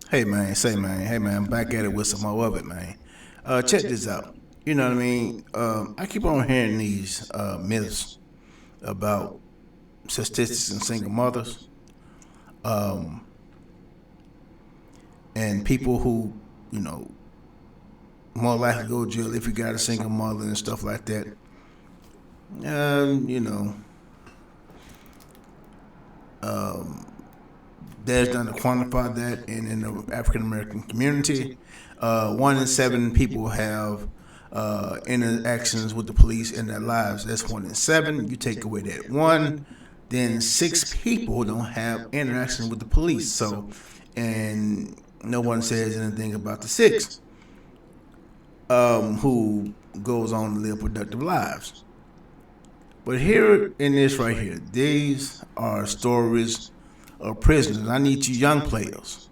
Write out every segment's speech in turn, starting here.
Hey man, hey man, I'm back at it with some more of it, man. Check this out. You know what I mean? I keep on hearing these myths about statistics and single mothers, um, and people who, you know, more likely to go to jail if you got a single mother and stuff like that. You know, um, there's done to quantify that, and in the African American community, 1 in 7 people have interactions with the police in their lives. That's 1 in 7. You take away that one, then 6 people don't have interaction with the police. So, and no one says anything about the 6 who goes on to live productive lives. But here in this right here, these are stories of prisoners. I need you young players,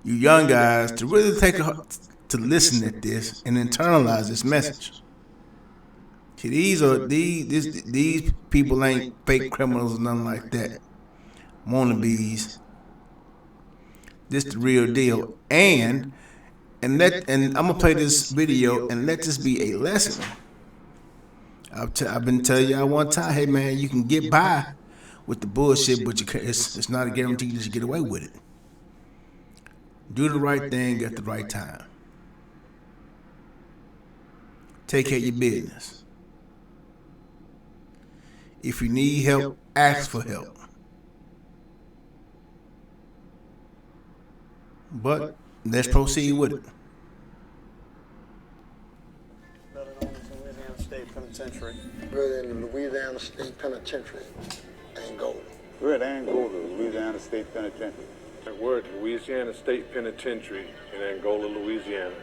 you young guys, to really to listen at this and internalize this message. See, these people ain't fake criminals or nothing like that. Wannabes. This the real deal. And I'm gonna play this video and let this be a lesson. I've been telling y'all one time, hey man, you can get by with the bullshit, but it's not a guarantee that you get away with it. Do the right thing at the right time. Take care of your business. If you need help, ask for help. But let's proceed with it. Better known as Louisiana State Penitentiary. We're in the Louisiana State Penitentiary, Angola. We're at Angola, Louisiana State Penitentiary. We're at Louisiana State Penitentiary in Angola, Louisiana.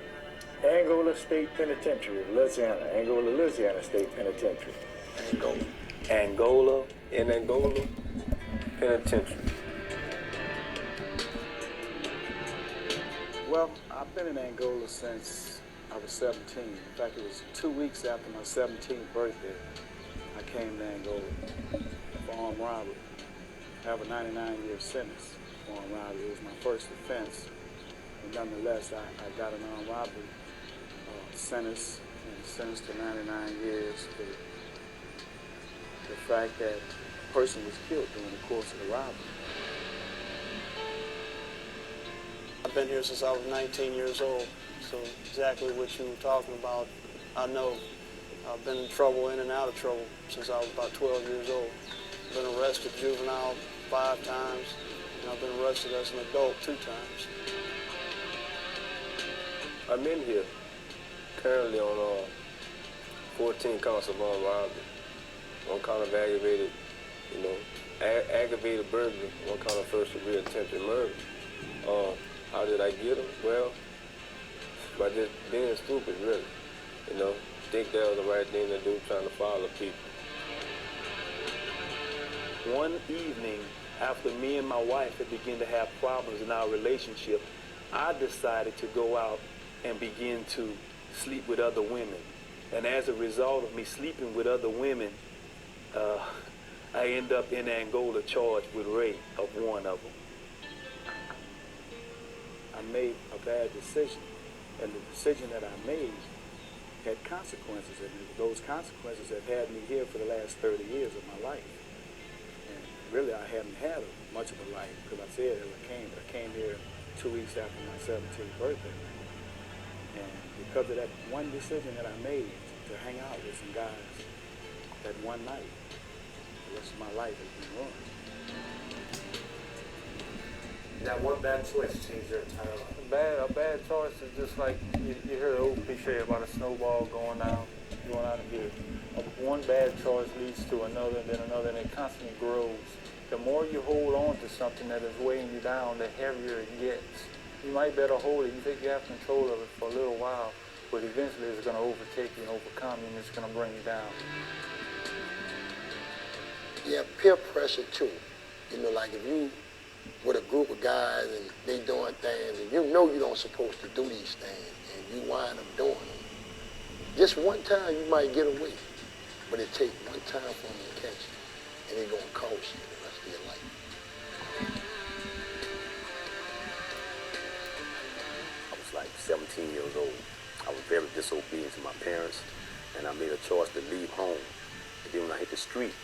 Angola State Penitentiary, Louisiana. Angola, Louisiana State Penitentiary. Angola. Angola, in Angola Penitentiary. Well, I've been in Angola since I was 17. In fact, it was 2 weeks after my 17th birthday, I came to Angola for armed robbery. I have a 99-year sentence for armed robbery. It was my first offense. But nonetheless, I got an armed robbery sentence, and sentenced to 99 years for the fact that a person was killed during the course of the robbery. I've been here since I was 19 years old, so exactly what you were talking about, I know. I've been in trouble, in and out of trouble, since I was about 12 years old. I've been arrested juvenile 5 times, and I've been arrested as an adult 2 times. I'm in here currently on 14 counts of armed robbery, 1 count of aggravated, aggravated burglary, 1 count of first-degree attempted murder. How did I get them? Well, by just being stupid, really. Think that was the right thing to do, trying to follow people. One evening, after me and my wife had begun to have problems in our relationship, I decided to go out and begin to sleep with other women. And as a result of me sleeping with other women, I end up in Angola charged with rape of one of them. I made a bad decision, and the decision that I made had consequences, and those consequences have had me here for the last 30 years of my life. And really, I haven't had much of a life, because I said as I came here 2 weeks after my 17th birthday. And because of that one decision that I made to hang out with some guys that one night, the rest of my life has been ruined. That one bad choice changed your entire life. A bad choice is just like you hear the old cliche about a snowball going out of here. One bad choice leads to another, and then another, and it constantly grows. The more you hold on to something that is weighing you down, the heavier it gets. You might better hold it. You think you have control of it for a little while, but eventually it's going to overtake you and overcome you, and it's going to bring you down. Yeah, peer pressure too. Like if you with a group of guys and they doing things and you know you don't supposed to do these things and you wind up doing them. Just one time you might get away, but it takes one time for them to catch you, and it's gonna cost you the rest of your life. 17 years old. I was very disobedient to my parents, and I made a choice to leave home. And then when I hit the street,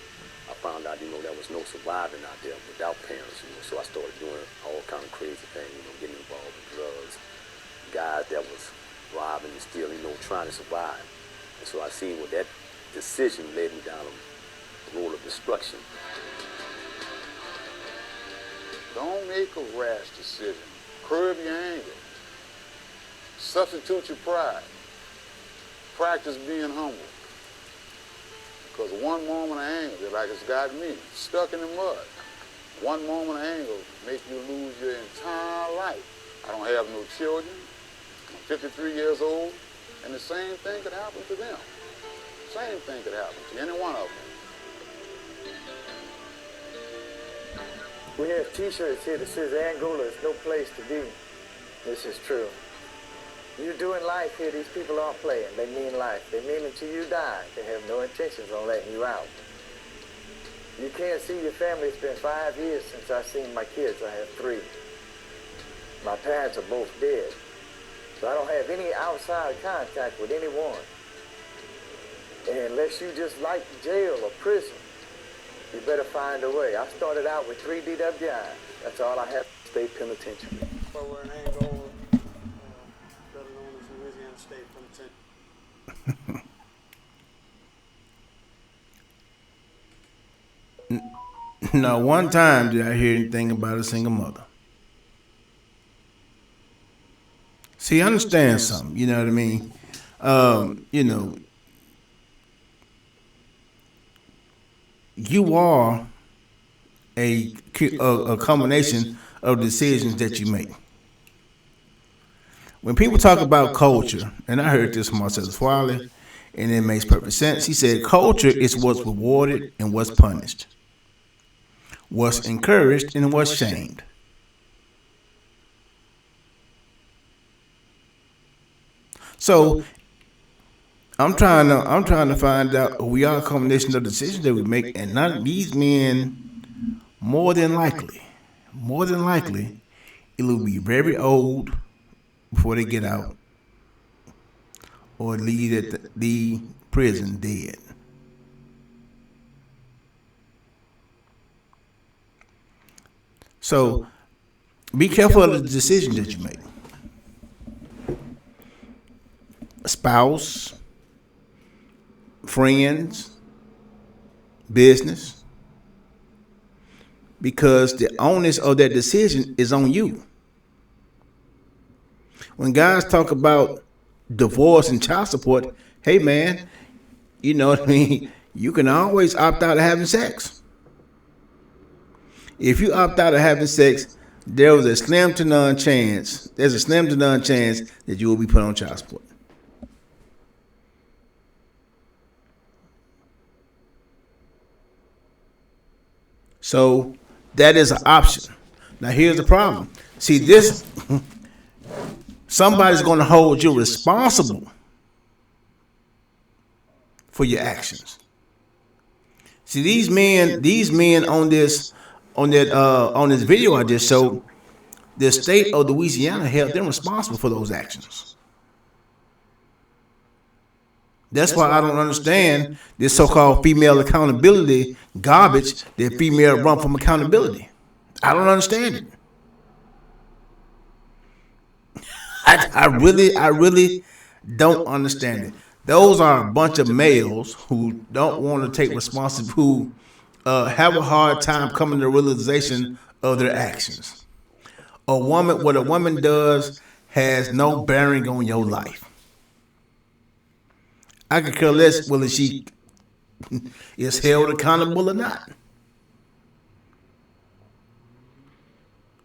I found out, there was no surviving out there without parents, so I started doing all kind of crazy things, getting involved in drugs, guys that was robbing and stealing, trying to survive. And so I seen what that decision led me down a road of destruction. Don't make a rash decision. Curb your anger. Substitute your pride. Practice being humble. Because one moment of anger, like it's got me, stuck in the mud. One moment of anger make you lose your entire life. I don't have no children. I'm 53 years old, and the same thing could happen to them. Same thing could happen to any one of them. We have T-shirts here that says Angola is no place to be. This is true. You're doing life here. These people aren't playing. They mean life. They mean until you die. They have no intentions on letting you out. You can't see your family. It's been 5 years since I've seen my kids. I have 3. My parents are both dead. So I don't have any outside contact with anyone. And unless you just like jail or prison, you better find a way. I started out with 3 DWIs. That's all I have. State penitentiary. Well, we're in Angola, better known as Louisiana State Penitentiary. Not one time did I hear anything about a single mother. See, understand something, you know what I mean? You are a combination of decisions that you make. When people talk about culture, and I heard this from Marcellus Wiley, and it makes perfect sense. He said, culture is what's rewarded and what's punished, what's encouraged and what's shamed. So I'm trying to find out, we are a combination of decisions that we make, and none of these men, more than likely, it will be very old before they get out, or leave at the prison dead. So be careful of the decisions that you make. Spouse, friends, business, because the onus of that decision is on you. When guys talk about divorce and child support, hey man, you know what I mean? You can always opt out of having sex. If you opt out of having sex, there's a slim to none chance that you will be put on child support. So that is an option. Now here's the problem. See, this somebody's going to hold you responsible for your actions. See, these men on this video I just showed, the state of Louisiana held them responsible for those actions. That's why I don't understand this so-called female accountability garbage that female run from accountability. I don't understand it. I really don't understand it. Those are a bunch of males who don't want to take responsibility, who have a hard time coming to the realization of their actions. What a woman does has no bearing on your life. I could care less whether she is held accountable or not.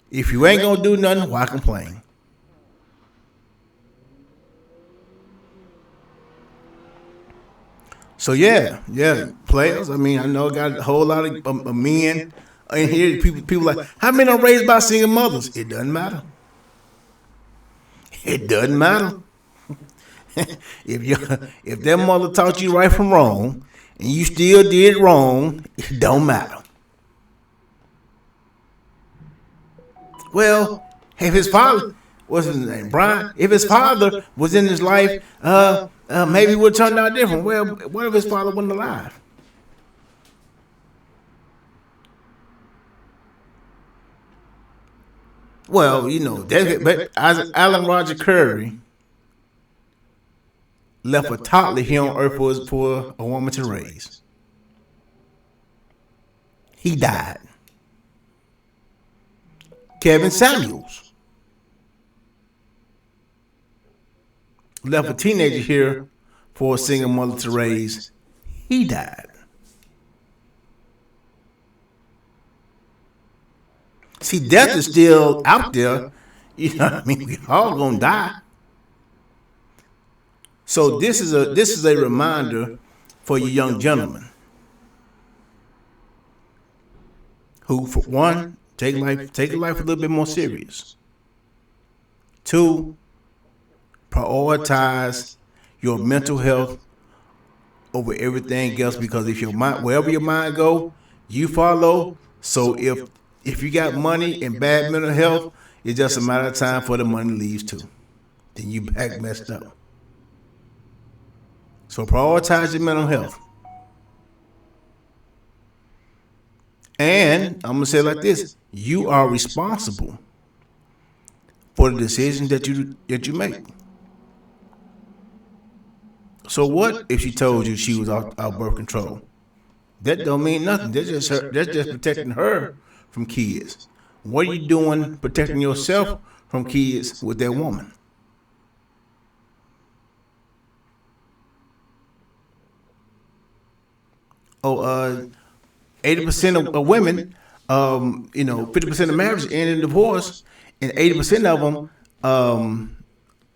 If you ain't gonna do nothing, why complain? So yeah, players. I mean, I know I got a whole lot of men in here. People like, how many are raised by single mothers? It doesn't matter. It doesn't matter. If their mother taught you right from wrong and you still did wrong, it don't matter. Well, if his father, what's his name, Brian. If his father was in his life, maybe it would have turned out different. Well, what if his father wasn't alive? Well, you know, but Alan Roger Curry left a toddler here on earth for a woman to raise. He died. Kevin Samuels left a teenager here for a single mother to raise. He died. See, death is still out there. You know what I mean? We all gonna die. So this is a reminder for you young gentlemen who, for one, take life a little bit more serious. 2, prioritize your mental health over everything else, because if your mind, wherever your mind go, you follow. So if you got money and bad mental health, it's just a matter of time for the money leaves too. Then you back messed up. So prioritize your mental health. And I'm gonna say it like this: you are responsible for the decisions that you make. So what if she told you she was out birth control? That don't mean nothing. That's just protecting her from kids. What are you doing protecting yourself from kids with that woman? Oh, 80% of women, 50% of marriages end in divorce, and 80% of them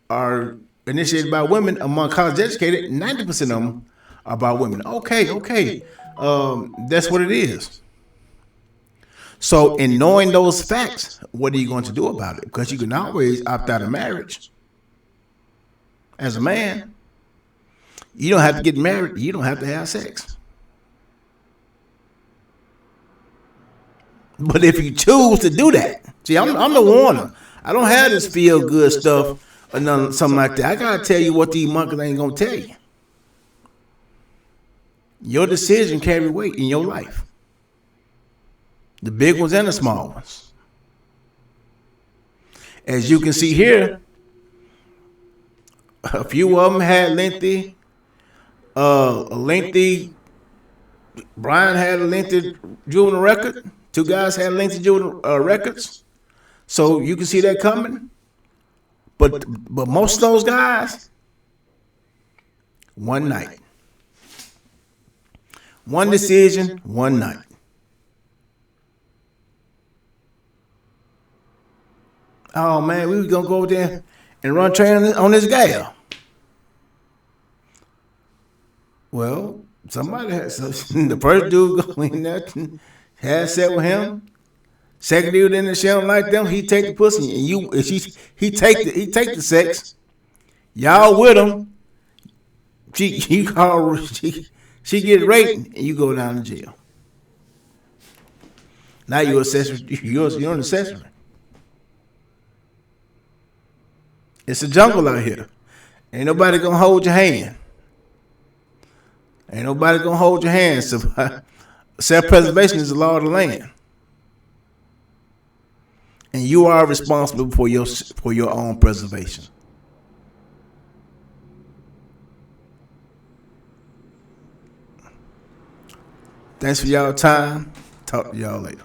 are initiated by women. Among college educated, 90% of them are by women. Okay, that's what it is. So in knowing those facts, what are you going to do about it? Because you can always opt out of marriage. As a man, you don't have to get married. You don't have to have sex. But if you choose to do that, see, I'm the warner. I don't have this feel good stuff or something like that. I gotta tell you what these monkeys ain't gonna tell you. Your decision carry weight in your life. The big ones and the small ones. As you can see here, a few of them had lengthy. Brian had a lengthy juvenile record. 2 guys had lengthy juvenile records. So you can see that coming. But most of those guys, one night. One decision, one night. Oh man, we was gonna go over there and run train on this gal. Well, somebody had the first dude go in there and had sex with him. Second dude in there, she don't like them. He take the pussy and he take the sex. Y'all with him. She get raped and you go down to jail. Now you're an accessory. It's a jungle out here. Ain't nobody gonna hold your hand. Ain't nobody gonna hold your hand. So, self-preservation is the law of the land. And you are responsible for your own preservation. Thanks for y'all time. Talk to y'all later.